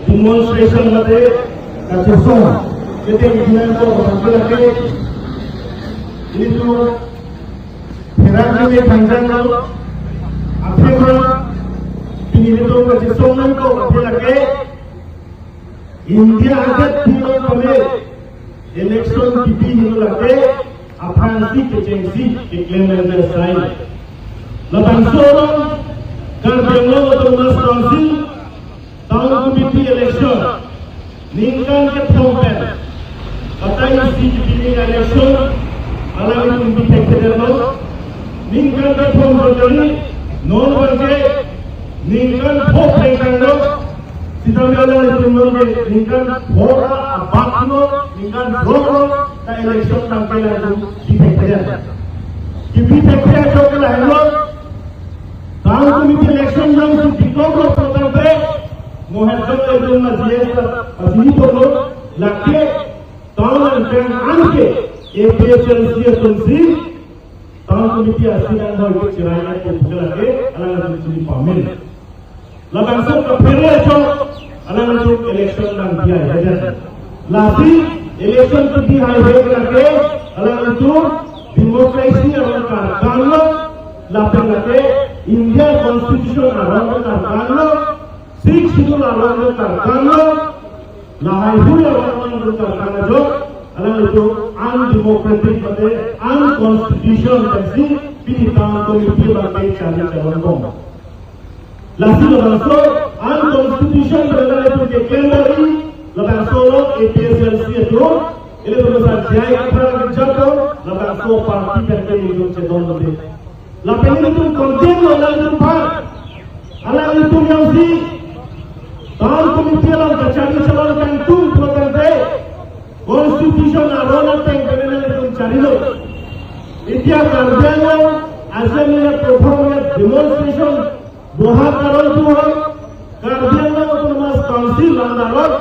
demonstration मध्ये kasih kita ingin ko lagi itu Ferrari में function लो अफेमर पिनिलो kasih soman ko lagi India aja tino kami election TV ini lagi Afansi kecensi iklan dan sain lapan sorong kerjanya untuk mas council tahun komite election ningkan ke thompen katai CGP election alami komite kerjanya ningkan ke thompen jadi non berke ningkan thok kerjanya Sidangnya itu menjadi ningkan thora abakno ningkan thora ta election tampil itu dipekaya dipekaya jokela hello tahun komite election yang dikobro program Muhammad itu masih asli itu laki tahun yang anke APSLC asumsi tahun komite asli yang harus cerainya itu lagi alang asumsi pamen laban so kafirnya itu alang asumsi election dan dia ada lagi election itu dia lagi alang asumsi demokrasi alang karena lapan lagi India Constitution alang karena Sikh schedule alang karena lahir alang karena jo alang itu undemocratic pada unconstitutional kasi pinitang komite bagi cari calon bom. Lalu langsung unconstitutional adalah itu deklarasi langsung APSLC itu ini berusaha jaya kerana jatuh langsung parti kerja itu cedon lebih. Lapan itu konten alang itu par alang itu yang si tahun komite lang kacari calon kantung program deh Constitution arona teng benenal itu cari lo itia karjanya asalnya performance demonstration bohat karon tu hal karjanya otonomas council landaran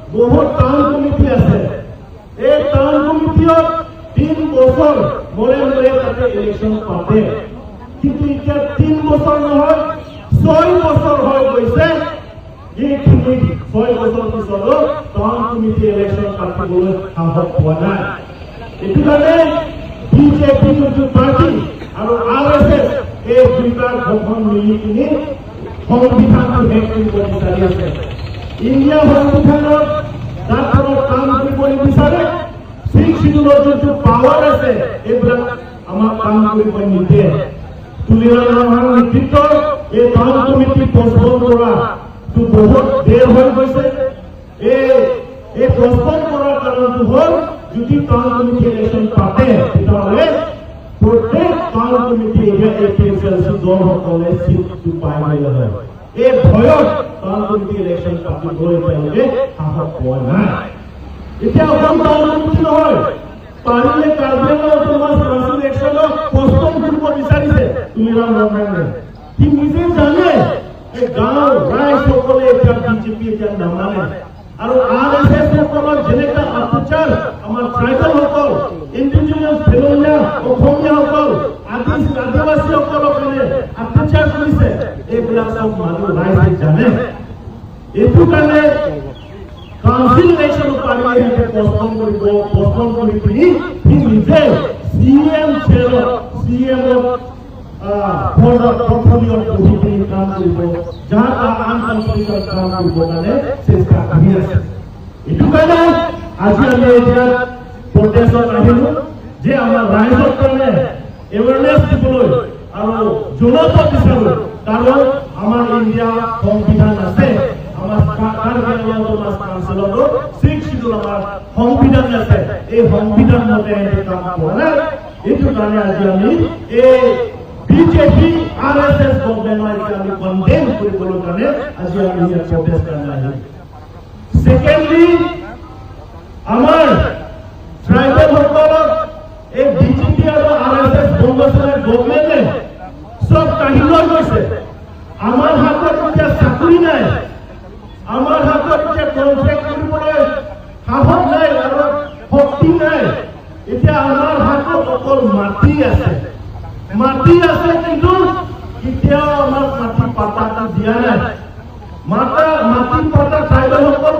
bohat tahun komite ase tahun komite 3 বছর মরে তাতে election পাতে কিন্তু ইতিয়া 3 বছর নহয় 6 বছর হয়ে গৈছে ये कितनी 6 বছর পিছত টাউন কমিটি ইলেকশন পাতিবলৈ সাহস পোৱা নাই এটো কাৰণে বিজেপি যোনটো পাৰ্টি আৰু আৰএছএছ এই দুইটা গঠন মিলি কিনি সংবিধানটো হেক কৰিব বিচাৰি আছে ইণ্ডিয়া সংবিধানত যাৰ কাম কৰিব বিচাৰে সিক্স শিডিউলৰ যোনটো পাৱাৰ আছে এইবিলাক আমাৰ কাম কৰিব নিদিয়ে তুলিৰামৰ নেতৃত্বত এই টাউন কমিটি পষ্টপন কৰা तो बहुत देर हो गई ये पोस्टपोन करार कारण हल যদি টাউন কমিটি ইলেকশন পাতে তাহলে প্রত্যেক টাউন কমিটি এপিএসএলসি দল সকলে সিট পাই গলে এই ভয়ত টাউন কমিটি ইলেকশন পাতিবলৈ তেওঁলোকে সাহস পোৱা নাই এতিয়া অসম টাউন কমিটি নহয় পাৰিলে কাৰ্যালয় অটোনমাস কাউন্সিল ইলেকশন পোস্টপন কৰিব বিচাৰিছে তুমিৰাম ৰমেনে কি নিজে জানে এই গাঁও ৰাইজ সকলে এতিয়া বিজেপি এতিয়া নামানে আৰু আৰএছএছ সকলৰ যেনেকা অত্যাচাৰ আমাৰ ট্ৰাইবেল সকল ইণ্ডিজিনিয়াছ ফেলোনিয়া অসমীয়া সকল আদিবাসী সকলক অত্যাচাৰ কৰিছে এইবিলাক সব মানুহ ৰাইজে জানে এইটো কাৰণে কাউন্সিল ইলেকশন পাৰিলে পষ্টপন কৰি পিনি সি নিজে সিএম portfolio positif काम करिबो जहां अनकन्स्टिट्यूशनल काम करिबो माने চেষ্টা কৰি আছে এটো কাৰণে আজি আমি এতিয়া প্ৰটেষ্টত আহিলো যে আমাৰ ৰাইজৰ কাৰণে এৱাৰনেছ দিবলৈ আৰু জনতা বিচাৰো কাৰণ আমাৰ ইণ্ডিয়া সংবিধান আছে আমাৰ কাৰ্যালয়ত আমাৰ কাউন্সিলত 6 শিডিউল আমাৰ সংবিধান আছে এই সংবিধান মতে কাম কৰে এটো কাৰণে আজি আমি এই बीजेपी आरएसएस गवर्नमेंट में कंडेम কৰিবলৈ কাৰণে আজি আমি প্ৰটেষ্ট करना है सेकेंडली আমাৰ ট্ৰাইবেল সকলক এই বিজেপি আৰু আৰএসএস বংগচৰকাৰ গভৰ্নমেন্টে সব কাঢ়ি লৈ গৈছে আমাৰ হাতত এতিয়া চাকৰি নাই আমাৰ হাতত এতিয়া কন্ট্ৰেক্ট কৰিবলৈ সাহস নাই আৰু শক্তি নাই এতিয়া আমাৰ হাতত অকল মাটি আছে কিন্তু কেতিয়াও আমাক মাটি পাতাটো দিয়া নাই মাটি পাতা ট্ৰাইবেল সকল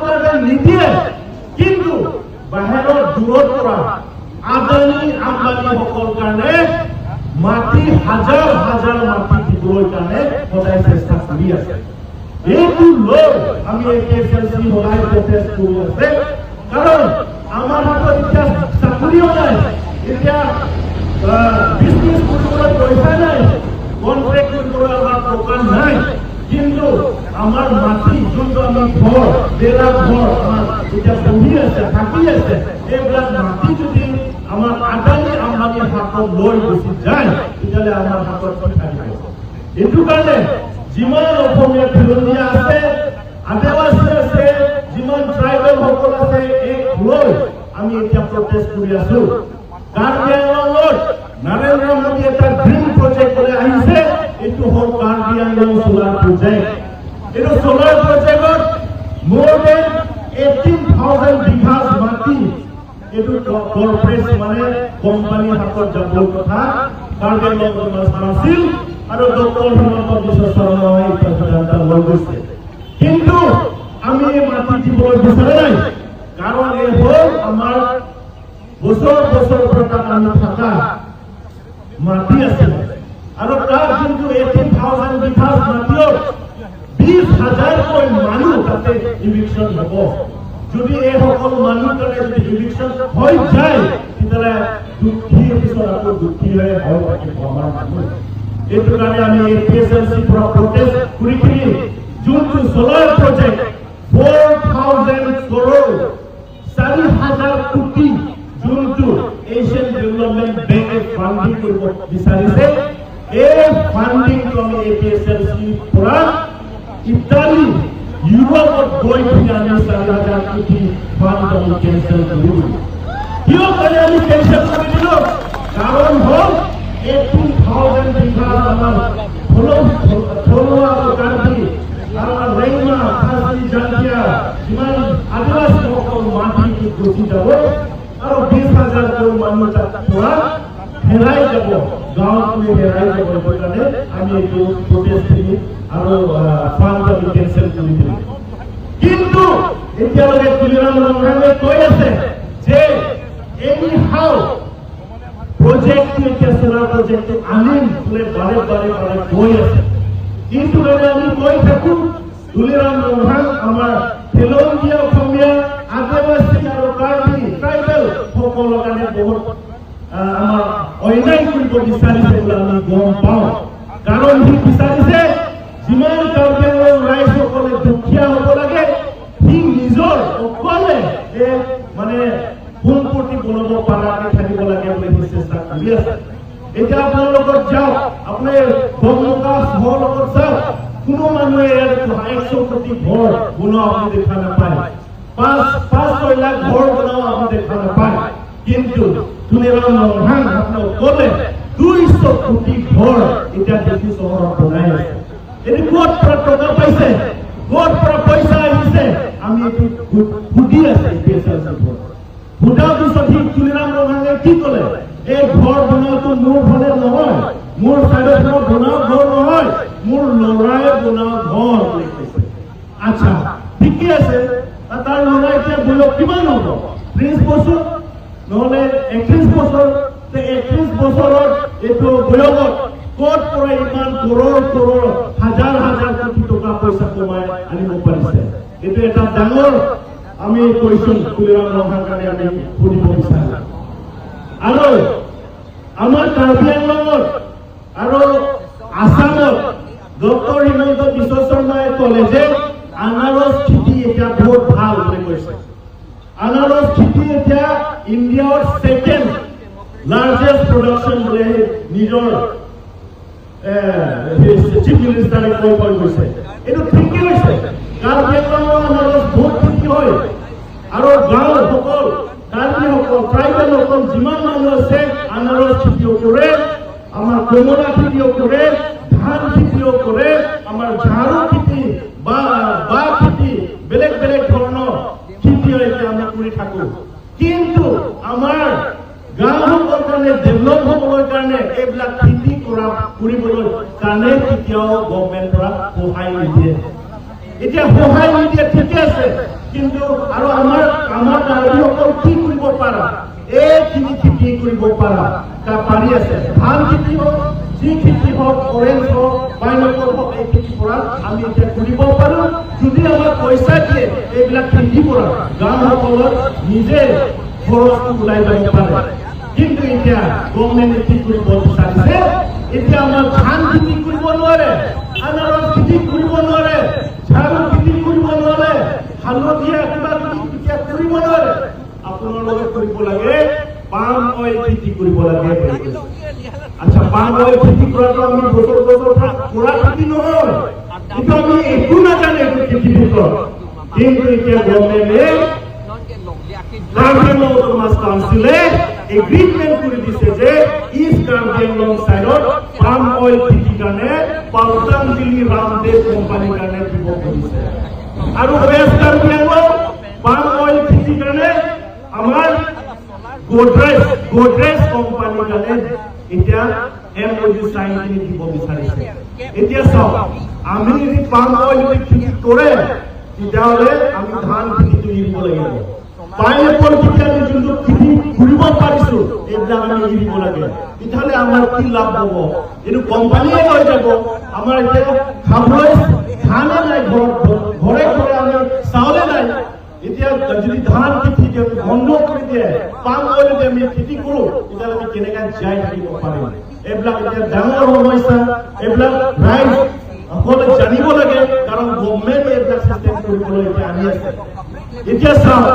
আদিবাসীসকলৰ কাৰণে মাটি হাজাৰ হাজাৰ মাটি দিবৰ কাৰণে সদায় চেষ্টা কৰি আছে। এইটো লৈ আমি APSLC সদায় প্ৰটেষ্ট কৰি আছে, কাৰণ আমাৰ হাতত এতিয়া চাকৰিও নাই, এতিয়া বিজনেছ কৰিবলৈ পইচা নাই, কন্ট্ৰেক্ট কৰিবলৈ আমাৰ টকা নাই, কিন্তু আমাৰ মাটি যোনটো আমি ঘৰ বেৰা ঘৰ আমাৰ এতিয়া বহি আছে থাকি আছে, এইবিলাক মাটি যদি আমাৰ আদানী আম্বানীৰ হাতত লৈ গুচি যায় তেতিয়াহ'লে আমাৰ হাতত কি থাকিব? এইটো কাৰণে যিমান অসমীয়া খিলঞ্জীয়া আছে, আদিবাসী আছে, যিমান ট্ৰাইবেল সকল আছে, এক লৈ আমি এতিয়া প্ৰটেষ্ট কৰি আছো। কাৰ্বি আংলঙত নৰেন্দ্ৰ মোদী এটা গ্ৰীণ প্ৰজেক্ট লৈ আহিছে, এইটো হ'ল কাৰ্বি আংলং সোলাৰ প্ৰজেক্ট। এইটো সোলাৰ প্ৰজেক্টত more than 18,000 বিঘাস মাটি এইটো কৰ্পৰেট মানে কোম্পানীৰ হাতত যাবৰ কথা কাৰ্বি আংলঙত নাছিল, আৰু ডক্টৰ হিমন্ত বিশ্ব শৰ্মাই এই সিদ্ধান্ত লৈ গৈছে। কিন্তু আমি এই মাটি দিবলৈ বিচৰা নাই, কাৰণ এই হ'ল আমাৰ বছৰ বছৰ পৰা আমি থকা মাটি আছে, আৰু তাৰ কিন্তু 18,000 বিঘাস মাটিৰ 20,000কৈ মানুহ তাতে ইভিকশ্যন হ'ব। যদি এই সকল মানুহ কাৰণে যদি ইভিকশ্যন হৈ যায় তেতিয়াহ'লে দুখীৰ পিছত আকৌ দুখী হৈ থাকিব আমাৰ মানুহ। এইটো কাৰণে আমি APSLC পৰা প্ৰটেষ্ট কৰি কিনি যোনটো সোলাৰ প্ৰজেক্ট 4,000 crore 4,000 কোটি যোনটো এছিয়ান ডেভেলপমেণ্ট বেংকে ফাণ্ডিং কৰিব বিচাৰিছে, এই ফাণ্ডিংটো আমি APSLC পৰা ইটালী ইউৰোপত গৈ কিনে আমি 4,000 কোটি ফাণ্ড আমি কেঞ্চেল কৰিলোঁ। কিয় কাৰণে আমি কেঞ্চেল কৰি দিলোঁ? কাৰণ হ'ল 18,000 বিঘা আমাৰ থলুৱা কাৰ্বি আমাৰ ৰেংমা খাচী জাতীয় যিমান আদিবাসীসকল মাটি গুচি যাব, আৰু 20,000কৈ মানুহ তাত পৰা হেৰাই যাব, গাঁৱত হেৰাই যাব। সেইকাৰণে আমি এইটো প্ৰটেষ্ট কৰি আৰু ফাণ্ড আমি কেঞ্চেল কৰি দিলোঁ। কিন্তু এতিয়ালৈকে তুলিৰাম ৰংঘাঙে কৈ আছে যে এনি হাউ প্ৰজেক্টটো এতিয়া সোলাৰ প্ৰজেক্টটো আনিম বোলে বাৰে বাৰে বাৰে কৈ আছে। কিন্তু আমি কৈ থাকোঁ তুলিৰাম ৰংঘাং আমাৰ খিলঞ্জীয়া অসমীয়া আদিবাসী আৰু কাৰ্বি ট্ৰাইবেল সকলৰ কাৰণে বহুত আমাৰ অন্যায় কৰিব বিচাৰিছে বুলি আমি গম পাওঁ। কাৰণ সি বিচাৰিছে যিমান কাৰ্বি আংলং ৰাইজসকলে দুখীয়া হ'ব লাগে, সি নিজৰ অকলে মানে সম্পত্তি বনাব পৰাকৈ থাকিব লাগে বুলি সি চেষ্টা কৰি আছে। এতিয়া আপোনালোকৰ যাওক, আপুনি বনমুখা চহৰ লগত যাওক, কোনো মানুহে 100 কোটি ঘৰ বনোৱা আপুনি দেখা নাপায়, 5-6 লাখ ঘৰ বনোৱা আপুনি দেখা নাপায়। কিন্তু তুলিৰাম ৰংঘাং আপোনাক ক'লে 200 কোটি ঘৰ এতিয়া দিল্লী চহৰত বনাই আছে। এটি ক'ত পৰা টকা পাইছে, ক'ত পৰা পইচা আহিছে, আমি এইটো সুধি আছে। সুধাৰ পিছত সি তুলিৰাম ৰংঘাঙে কি ক'লে? এই ঘৰ বনোৱাটো মোৰ ফালে নহয়, মোৰ চাইডত বনোৱা ঘৰ নহয়, মোৰ ল'ৰাই বনোৱা ঘৰ বুলি কৈছে। আচ্ছা ঠিকে আছে, তাৰ ল'ৰা এতিয়া বয়স কিমান হ'ব? 30 বছৰ নহ'লে 31 বছৰ। 31 বছৰত এইটো বয়সত ক'ত পৰা ইমান কৰোৰ হাজাৰ হাজাৰ কোটি টকা পইচা কমাই আনিব পাৰিছে? এইটো এটা ডাঙৰ আমি কৈছোঁ তুলিৰাম ৰংঘাঙৰ কাৰণে আমি সুধিব বিচাৰোঁ। আৰু আমাৰ কাৰ্বি আংলঙত আৰু আসামত ডক্টৰ হিমন্ত বিশ্ব শৰ্মাই ক'লে যে আনাৰস খেতি এতিয়া বহুত ভাল বুলি কৈছে। আনাৰস খেতি এতিয়া ইণ্ডিয়াৰ 2nd লাৰ্জেষ্ট প্ৰডাকশ্যন বুলি নিজৰ চিফ মিনিষ্টাৰে কৈ গৈছে। এইটো ঠিকে হৈছে, কাৰ্বি আংলঙৰ আনাৰস বহুত খেতি হয়, আৰু গাঁওসকল কাৰ্বিসকল ট্ৰাইবেলসকল যিমান মানুহ আছে আনাৰস খেতিও কৰে, আমাৰ কমলা খেতিও কৰে, ধান খেতিও কৰে, আমাৰ ঝাৰু খেতি বা খেতি বেলেগ বেলেগ ধৰণৰ খেতি এতিয়া আমি কৰি থাকোঁ। কিন্তু আমাৰ গাঁওসকলৰ কাৰণে ডেভেলপ হ'বৰ কাৰণে এইবিলাক খেতি কৰিবলৈ কাৰণে কেতিয়াও গভৰ্ণমেণ্টৰ পৰা সহায় নিদিয়ে। এতিয়া সহায় নিদিয়ে ঠিকে আছে, কিন্তু আৰু আমাৰ কাৰ্বিসকল কি কৰিব পাৰা? এইখিনি খেতি কৰিব পাৰা পাৰি আছে ধান খেতি হওক যি খেতি হওক অৰেঞ্জ হওক পাইনএপল হওক এই খেতি পৰা আমি এতিয়া কৰিব পাৰোঁ যদি আমাক পইচা দিয়ে এইবিলাক খেতি পৰা গাঁওসকলত নিজে খৰচটো ওলাই যাব পাৰে কিন্তু এতিয়া গভৰ্ণমেণ্টে কি কৰিব বিচাৰিছে এতিয়া আমাৰ ধান খেতি কৰিব নোৱাৰে আনাৰস খেতি কৰিব নোৱাৰে ঝাৰু খেতি কৰিব নোৱাৰে হালধীয়া কিবা কিবি কৰিব নোৱাৰে আপোনালোকে কৰিব লাগে পাম অইল খেতি কৰিব লাগে আচ্ছা পাম অইল খেতি কৰাটো আমি বছৰ কৰা খেতি নহয় কিন্তু আমি একো নাজানে এইটো খেতিৰ ভিতৰত কিন্তু এতিয়া গভৰ্ণমেণ্টে কাৰ্বি আংলং কাউন্সিলে এগ্ৰিমেণ্ট কৰি দিছে যে east Karbi Anglong সাইডত palm oil খেতিৰ কাৰণে পতঞ্জলি ৰামদেৱ কোম্পানীৰ কাৰণে দিব খুজিছে আৰু west Karbi Anglong palm oil খেতিৰ কাৰণে আমাৰ গোদৰেজ কোম্পানীৰ কাৰণে এতিয়া MOU সাইন কৰি দিব বিচাৰিছে এতিয়া চাওক আমি যদি পাম অইল খেতি কৰে তেতিয়াহ'লে আমি ধান খেতিটো এৰিব লাগিব পাইনএপল খেতি আমি যোনটো খেতি কৰিব পাৰিছো এইবিলাক আমি এৰিব লাগে তেতিয়াহ'লে আমাৰ কি লাভ হ'ব এইটো কোম্পানীয়ে লৈ যাব আমাৰ এতিয়া খাবলৈ ধানে নাই ঘৰে ঘৰে আমি চাউলে নাই এতিয়া যদি ধান খেতি বন্ধ কৰি দিয়ে পাম অইল যদি আমি খেতি কৰোঁ তেতিয়াহ'লে আমি কেনেকৈ জীয়াই থাকিব পাৰিম এইবিলাক এতিয়া ডাঙৰ সমস্যা এইবিলাক ৰাইজ সকলোৱে জানিব লাগে কাৰণ গভৰ্ণমেণ্টে এইবিলাক চিষ্টেম কৰিবলৈ এতিয়া আনি আছে এতিয়া চাওক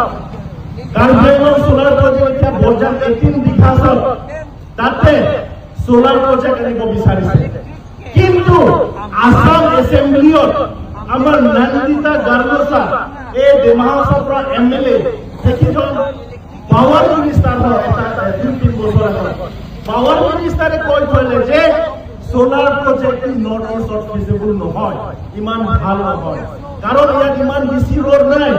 কাৰ্বি আংলং সোলাৰ প্ৰজেক্ট এতিয়া বজাৰ 18 বিঘা আছে তাতে সোলাৰ প্ৰজেক্ট আনিব বিচাৰিছে কিন্তু আসাম এছেম্বলিত আমাৰ নন্দিতা গাৰ্লছা এই ডিমাহাছাওৰ পৰা MLA তেখেতজন পাৱাৰ মিনিষ্টাৰ হয় এটা 2-3 বছৰ আগত পাৱাৰ মিনিষ্টাৰে কৈ থলে যে সোলাৰ প্ৰজেক্ট নৰ্থ ইষ্টত ফিজিবল নহয় ইমান ভাল নহয় কাৰণ ইয়াত ইমান বেছি ৰ'দ নাই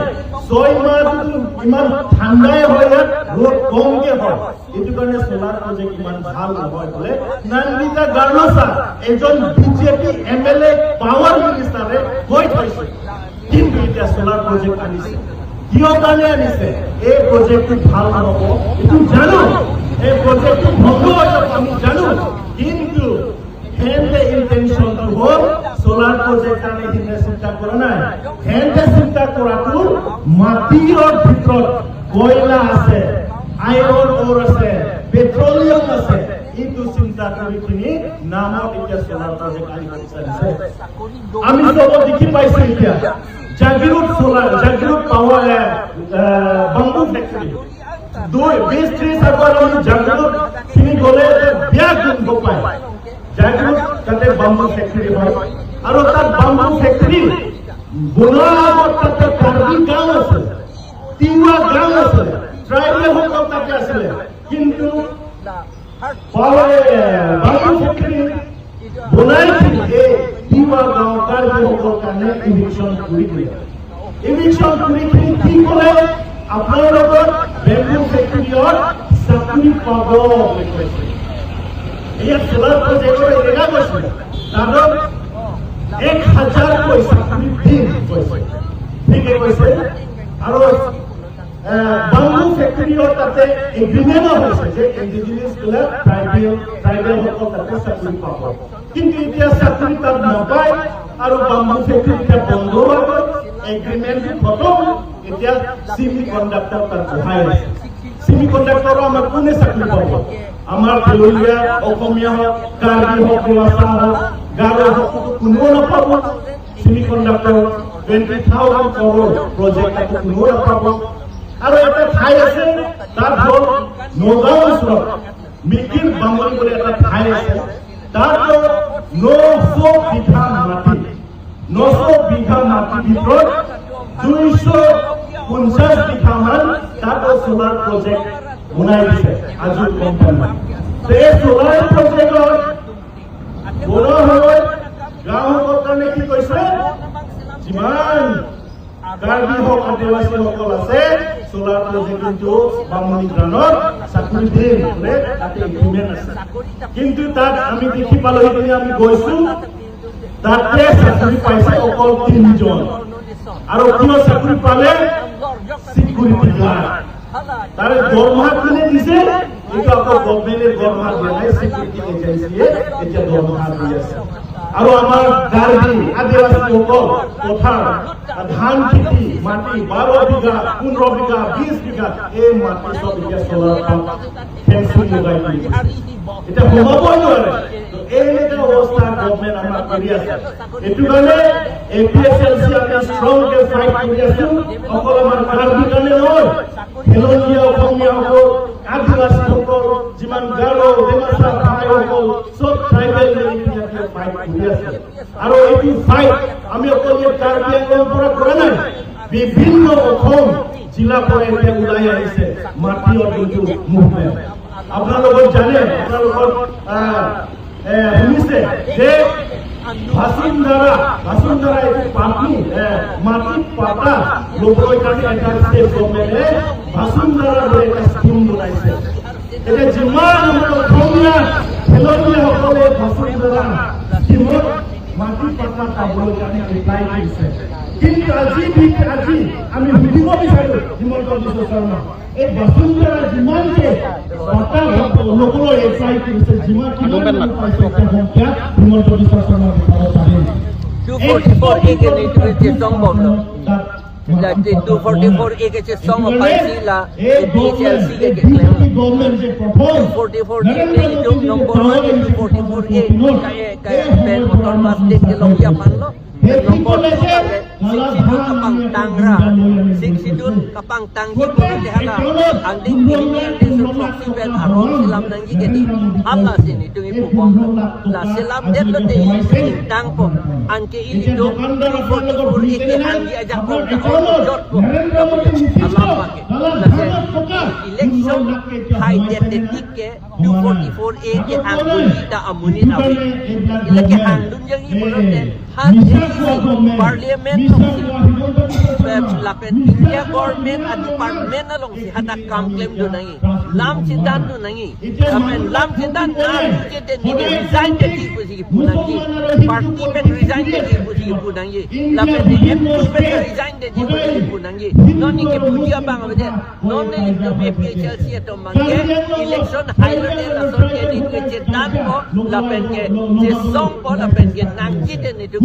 6 মাহটো ইমান ঠাণ্ডাই হয় ইয়াত ৰ'দ কমকে হয় এইটো কাৰণে সোলাৰ প্ৰজেক্ট ইমান ভাল নহয় বোলে নন্দিতা গাৰ্লছা এজন বিজেপি MLA পাৱাৰ মিনিষ্টাৰে কৈ থৈছে কিন্তু এতিয়া সোলাৰ প্ৰজেক্ট আনিছে কিয় কাৰণে আনিছে এই প্ৰজেক্টটো ভাল নহ'ব এইটো জানো এই প্ৰজেক্টটো ভংগ হৈ যাব আমি জানো কিন্তু হেনতে ইন্টেনশনটো হ'ল সোলাৰ প্ৰজেক্ট কাৰণে হিন্দে চিন্তা কৰা নাই হেনতে চিন্তা কৰাটো মাটিৰ ভিতৰত কয়লা আছে আইৰন অৰ আছে পেট্ৰলিয়াম আছে এইটো চিন্তা কৰি কিনি নামত এতিয়া সোলাৰ প্ৰজেক্ট আনিব বিচাৰিছে আমি চব দেখি পাইছো এতিয়া জাগিৰোড পাৱাৰ বাম্বু ফেক্টৰী 20-30 আগৰ আমি জাগিৰোড খিনি গ'লে বিয়া গোন্ধ পায় জাগিৰোড তাতে বাম্বু ফেক্টৰী হয় আৰু তাত বাম্বু ফেক্টৰী বনোৱাৰ আগত তাতে কাৰ্বি গাঁও আছে তিৱা গাঁও আছে ট্ৰাইবেল সকল তাতে আছিলে কিন্তু বাম্বু ফেক্টৰী বনাইছিল এই তিৱা গাঁও কাৰ্বি সকলৰ কাৰণে ইভিকশ্যন কৰি দিলে ইভিকশ্যন কৰি কি কৰে আপোনালোকৰ বেম্বু ফেক্টৰীত চাকৰি পাব বুলি কৈছে ইয়াত সোলাৰ প্ৰজেক্টৰ এনেকুৱা কৈছে তাত 1000 পইচা দিন কৈছে ঠিকে কৈছে আৰু বাম্বু ফেক্টৰীত তাতে এগ্ৰিমেণ্ট হৈছে যে ইণ্ডিজিনিয়াছ বিলাক ট্ৰাইবেল সকল তাতে চাকৰি পাব কিন্তু এতিয়া চাকৰি তাত নাপায় আৰু বাম্বু ফেক্টৰী এতিয়া বন্ধ হৈ গ'ল এগ্ৰিমেণ্ট খতম এতিয়া চিমি কণ্ডাক্টৰ তাত বহাই আছে চিমি কণ্ডাক্টৰৰ আমাৰ কোনে চাকৰি পাব আমাৰ দেউলীয়া অসমীয়া হওক কাৰ্বি হওক ডিমাচা হওক গাৰো হওক কোনেও নাপাব চিমি কণ্ডাক্টৰ 20,000 crore প্ৰজেক্ট কোনেও নাপাব আৰু এটা ঠাই আছে তাত হ'ল নগাঁও ওচৰত মিকিৰ বামুণী বুলি এটা ঠাই আছে তাত 900 বিঘা মাটিৰ ভিতৰত 250 বিঘা মান তাত সোলাৰ প্ৰজেক্ট বনাই দিছে আজুৰ কোম্পানী এই সোলাৰ প্ৰজেক্টৰ বনোৱা হৈ গাঁওসকলৰ কাৰণে কি কৈছে যিমান কাৰ্বি হওক আদিবাসী সকল আছে সোলাৰ প্ৰজেক্ট কিন্তু বামুণী গ্ৰামত চাকৰি দিম বোলে তাতে এগ্ৰিমেণ্ট আছে কিন্তু তাত আমি দেখি পালো সেইখিনি আমি গৈছো তাতে চাকৰি পাইছে অকল 3 জন আৰু কিয় চাকৰি পালে চিকিউৰিটি গাৰ্ড তাৰে দৰমহা কোনে দিছে কিন্তু আকৌ গভৰ্ণমেণ্টে দৰমহা দিয়া নাই, চিকিউৰিটি এজেঞ্চিয়ে এতিয়া দৰমহা দি আছে। আৰু আমাৰ কাৰ্বি আদিবাসীসকল পথাৰ ধান খেতি মাটি 12 বিঘা 15 বিঘা 20 বিঘা এই মাটি সব এতিয়া চলাৰ ফেন্সিং লগাই দিছে। এটা হবই নোৱাৰে। এনেকা অৱস্থা গভৰ্ণমেণ্ট আমাৰ কৰি আছে। এইটো কাৰণে এপিএছএলচি আমি ষ্ট্ৰংকে ফাইট কৰি আছো। অকল আমাৰ কাৰ্বি কাৰণে নহয়, খেলনীয়া অসমীয়াসকল আদিবাসীসকল যিমান গাৰো ডিমাচা ভাইসকল চব ট্ৰাইবেল মিলিয়া ফাইট কৰি আছে। আৰু এইটো ফাইট আমি অকল কাৰ্বি আংলঙৰ পৰা কৰা নাই, বিভিন্ন অসম জিলাৰ পৰা এতিয়া ওলাই আহিছে মাটিৰ যোনটো মুভমেণ্ট। আপোনালোকে জানে, আপোনালোকৰ শুনিছে যে বাসিন্দাৰা এইটো পাৰ্টি মাটিত পাতা ল'বলৈ কাৰণে এটা ষ্টেট গভৰ্ণমেণ্টে বাসিন্দাৰা বুলি এটা স্কিম বনাইছে। এতিয়া যিমান আমাৰ অসমীয়া খেলনীয়াসকলে বাসিন্দাৰা স্কিমত মাটি পাতা পাবলৈ কাৰণে এপ্লাই কৰিছে। কিন্তু আজি আমি সুধিব বিচাৰো হিমন্ত বিশ্ব শৰ্মা, এই বাসিন্দাৰা যিমানকে পাতা ল'বলৈ এপ্লাই কৰিছে, যিমান পাইছে সংখ্যা হিমন্ত বিশ্ব শৰ্মা বিচাৰিব পাৰে। 244 acre itu je song bolo. La 244 acre je song paisi la BCLC ke claim. 244 acre itu nombor 244 kaya pen motor bus dek ke logia panlo. Nombor 62 kapang tangra 62 kapang tanggi pun hala anding ini instruksi pen aron silam nangi jadi Allah sini tu ibu bom la silam dia lo de tang po anke ini tu 44 iki hangi aja pun jot po Allah pakai la election high detik ke 244 iki hangi kita amuni nawi lagi handun yang ibu lo de Parliament lapen India government at department na long si hatak kam claim do nangi lam sindan do nangi lapen lam sindan na je de ni resign de di pusi punangi party pe resign de di pusi punangi lapen MP pe resign de di pusi punangi non ni ke puji abang abade non ni to PHLC to mangge election highlight la son ke di ke dan ko lapen ke je song ko lapen ke nangji de ni to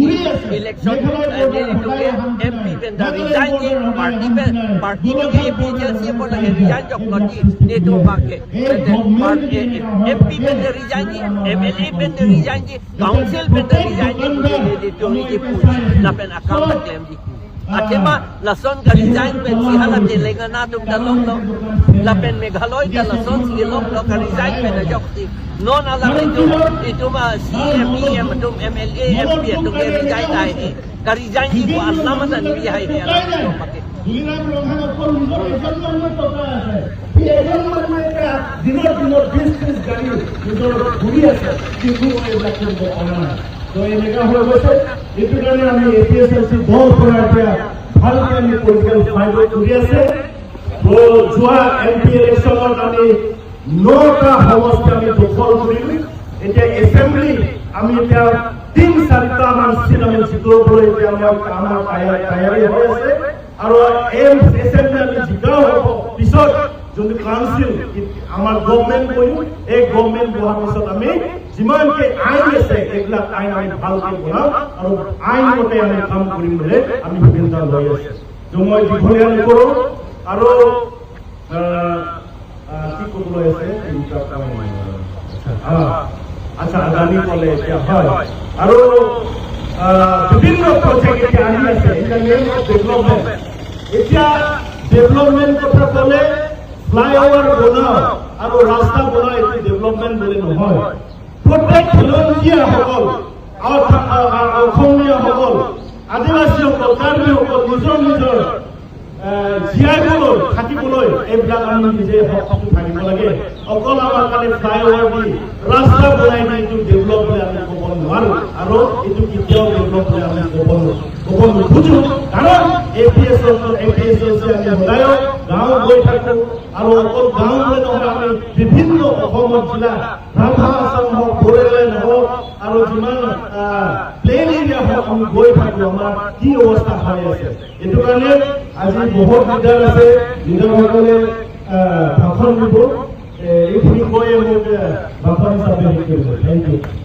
election ni to ke MP pe resign di party ke PHLC ko la resign jok lagi ni to mangge party MP pe resign di MLA pe resign di council pe resign di to ni ke puji lapen account claim di Atema lason ka resign pen si hala Telangana tum dalong lo lapen Meghalaya ka lason si long lo ka resign pen ajok si non ala itu ma CMEM tum MLA MP tum ke resign ai ka resign di ko Allah ma tan ni hai ala pakai Duliran rohan opor নিজৰ এজনমান টকা আছে এই এজনমান এটা দিনৰ business গাড়ী নিজৰ ঘূৰি আছে কিন্তু এইবিলাক কৰিব পৰা নাই তো এনেকা হৈ গৈছে এইটো কাৰণে আমি এপিএছএলচি দল পৰা এতিয়া ভালকে আমি পলিটিকেল ফাইট কৰি আছে তো যোৱা এমপি ইলেকশ্যনত আমি 9টা সমষ্টি আমি দখল কৰিলো এতিয়া এছেম্বলি আমি এতিয়া 3-4টা মান চিট আমি জিকিবলৈ এতিয়া আমাৰ তৈয়াৰী হৈ আছে আৰু এছেম্বলি আমি জিকাও হ'ব পিছত যোনটো কাউন্সিল আমাৰ গভৰ্ণমেণ্ট কৰিম এই গভৰ্ণমেণ্ট হোৱাৰ পিছত আমি যিমানকে আইন আছে এইবিলাক আইন আমি ভালকে বনাম আৰু আইন মতে আমি কাম কৰিম বুলি আমি সিদ্ধান্ত লৈ আছো তো মই দীঘলীয়া নকৰোঁ আৰু কি ক'বলৈ আছে আচ্ছা আগামী কলে এতিয়া হয় আৰু বিভিন্ন প্ৰজেক্ট এতিয়া আহি আছে এতিয়া মেইন ডেভেলপমেণ্ট এতিয়া ডেভেলপমেণ্ট কথা ক'লে ফ্লাইঅভাৰ বনাও আৰু ৰাস্তা বনাও এইটো ডেভেলপমেণ্ট বুলি নহয় প্ৰত্যেক খেলনীয়াসকল অসমীয়াসকল আদিবাসীসকল কাৰ্বিসকল নিজৰ জীয়াইবলৈ থাকিবলৈ এইবিলাক আমি নিজে সক্ষম থাকিব লাগে অকল আমাৰ কাৰণে ফ্লাইঅভাৰ দি ৰাস্তা বনাই দি এইটো ডেভেলপ বুলি আমি ক'ব নোৱাৰো আৰু এইটো কেতিয়াও ডেভেলপ বুলি আমি ক'ব নোখোজো কাৰণ এপিএছএলচি আমি সদায় গাঁও গৈ থাকোঁ আৰু অকল গাঁও বুলি নহয় আমি বিভিন্ন অসমৰ জিলা ৰাভা আসাম হওক বড়োলেণ্ড হওক আৰু যিমান প্লেন এৰিয়া হওক আমি গৈ থাকোঁ আমাৰ কি অৱস্থা হৈ আছে এইটো কাৰণে আজি বহুত লিডাৰ আছে লিডাৰসকলে ভাষণ দিব এইখিনি বাফাৰ হিচাপে হেৰি কৰিব। Thank U.